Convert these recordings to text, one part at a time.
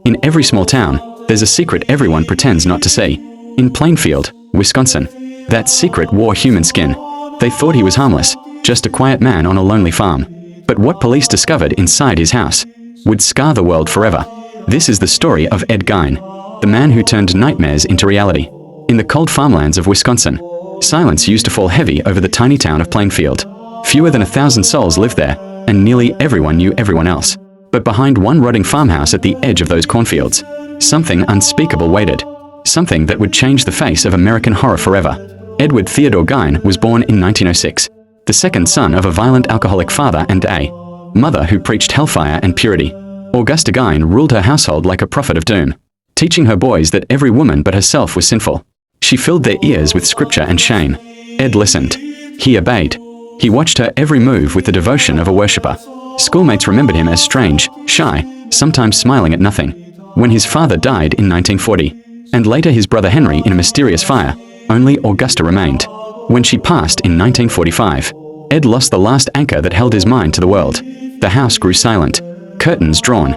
In every small town, there's a secret everyone pretends not to see. In Plainfield, Wisconsin, that secret wore human skin. They thought he was harmless, just a quiet man on a lonely farm. But what police discovered inside his house would scar the world forever. This is the story of Ed Gein, the man who turned nightmares into reality. In the cold farmlands of Wisconsin, silence used to fall heavy over the tiny town of Plainfield. Fewer than 1,000 souls lived there, and nearly everyone knew everyone else. But behind one rotting farmhouse at the edge of those cornfields, something unspeakable waited. Something that would change the face of American horror forever. Edward Theodore Gein was born in 1906, the second son of a violent alcoholic father and a mother who preached hellfire and purity. Augusta Gein ruled her household like a prophet of doom, teaching her boys that every woman but herself was sinful. She filled their ears with scripture and shame. Ed listened. He obeyed. He watched her every move with the devotion of a worshipper. Schoolmates remembered him as strange, shy, sometimes smiling at nothing. When his father died in 1940, and later his brother Henry in a mysterious fire, only Augusta remained. When she passed in 1945, Ed lost the last anchor that held his mind to the world. The house grew silent, curtains drawn.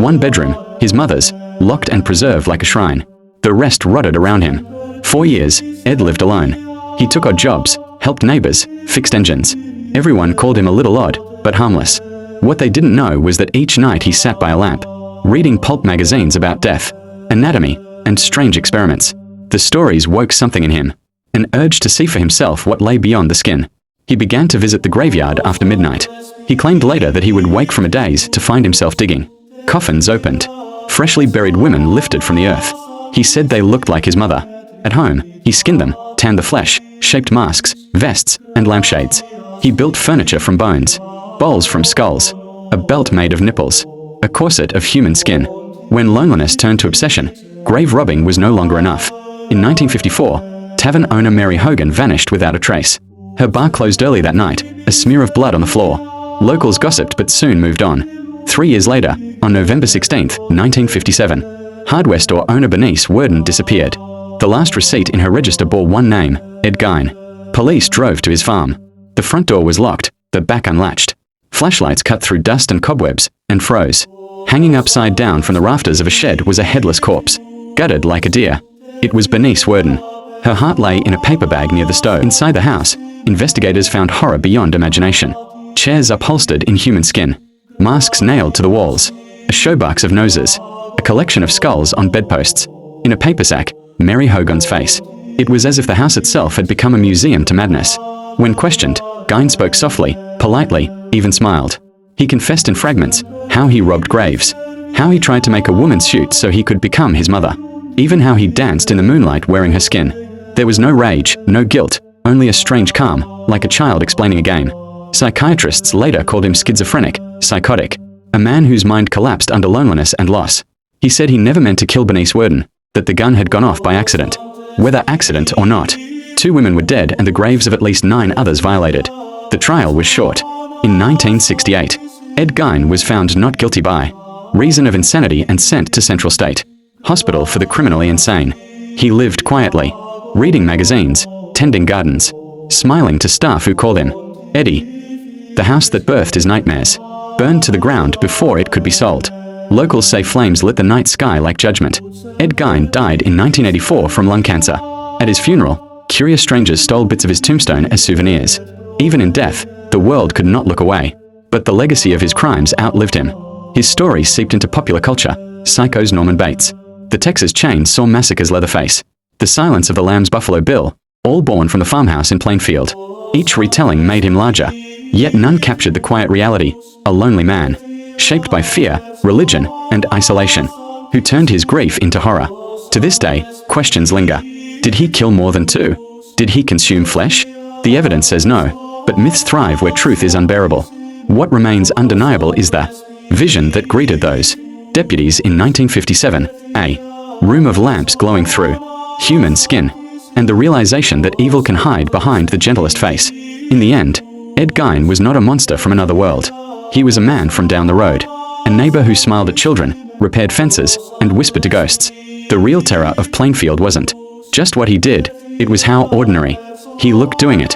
One bedroom, his mother's, locked and preserved like a shrine. The rest rotted around him. 4 years, Ed lived alone. He took odd jobs, helped neighbors, fixed engines. Everyone called him a little odd, but harmless. What they didn't know was that each night he sat by a lamp, reading pulp magazines about death, anatomy, and strange experiments. The stories woke something in him, an urge to see for himself what lay beyond the skin. He began to visit the graveyard after midnight. He claimed later that he would wake from a daze to find himself digging. Coffins opened. Freshly buried women lifted from the earth. He said they looked like his mother. At home, he skinned them, tanned the flesh, shaped masks, vests, and lampshades. He built furniture from bones, bowls from skulls, a belt made of nipples, a corset of human skin. When loneliness turned to obsession, grave robbing was no longer enough. In 1954, tavern owner Mary Hogan vanished without a trace. Her bar closed early that night, a smear of blood on the floor. Locals gossiped but soon moved on. 3 years later, on November 16, 1957, hardware store owner Bernice Worden disappeared. The last receipt in her register bore one name, Ed Gein. Police drove to his farm. The front door was locked, the back unlatched. Flashlights cut through dust and cobwebs, and froze. Hanging upside down from the rafters of a shed was a headless corpse, gutted like a deer. It was Bernice Worden. Her heart lay in a paper bag near the stove. Inside the house, investigators found horror beyond imagination. Chairs upholstered in human skin, masks nailed to the walls, a showbox of noses, a collection of skulls on bedposts. In a paper sack, Mary Hogan's face. It was as if the house itself had become a museum to madness. When questioned, Gein spoke softly, politely, even smiled. He confessed in fragments how he robbed graves, how he tried to make a woman shoot so he could become his mother, even how he danced in the moonlight wearing her skin. There was no rage, no guilt, only a strange calm, like a child explaining a game. Psychiatrists later called him schizophrenic, psychotic, a man whose mind collapsed under loneliness and loss. He said he never meant to kill Bernice Worden, that the gun had gone off by accident. Whether accident or not, 2 women were dead and the graves of at least 9 others violated. The trial was short. In 1968, Ed Gein was found not guilty by reason of insanity and sent to Central State Hospital for the criminally insane. He lived quietly, reading magazines, tending gardens, smiling to staff who called him Eddie. The house that birthed his nightmares burned to the ground before it could be sold. Locals say flames lit the night sky like judgment. Ed Gein died in 1984 from lung cancer. At his funeral, curious strangers stole bits of his tombstone as souvenirs. Even in death, the world could not look away. But the legacy of his crimes outlived him. His story seeped into popular culture. Psycho's Norman Bates, the Texas Chain saw Massacre's Leatherface, The Silence of the Lambs Buffalo Bill, all born from the farmhouse in Plainfield. Each retelling made him larger, yet none captured the quiet reality, a lonely man, shaped by fear, religion, and isolation, who turned his grief into horror. To this day, questions linger. Did he kill more than 2? Did he consume flesh? The evidence says no, but myths thrive where truth is unbearable. What remains undeniable is the vision that greeted those deputies in 1957, a room of lamps glowing through human skin, and the realization that evil can hide behind the gentlest face. In the end, Ed Gein was not a monster from another world. He was a man from down the road, a neighbor who smiled at children, repaired fences, and whispered to ghosts. The real terror of Plainfield wasn't just what he did, it was how ordinary he looked doing it.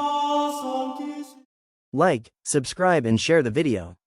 Like, subscribe and share the video.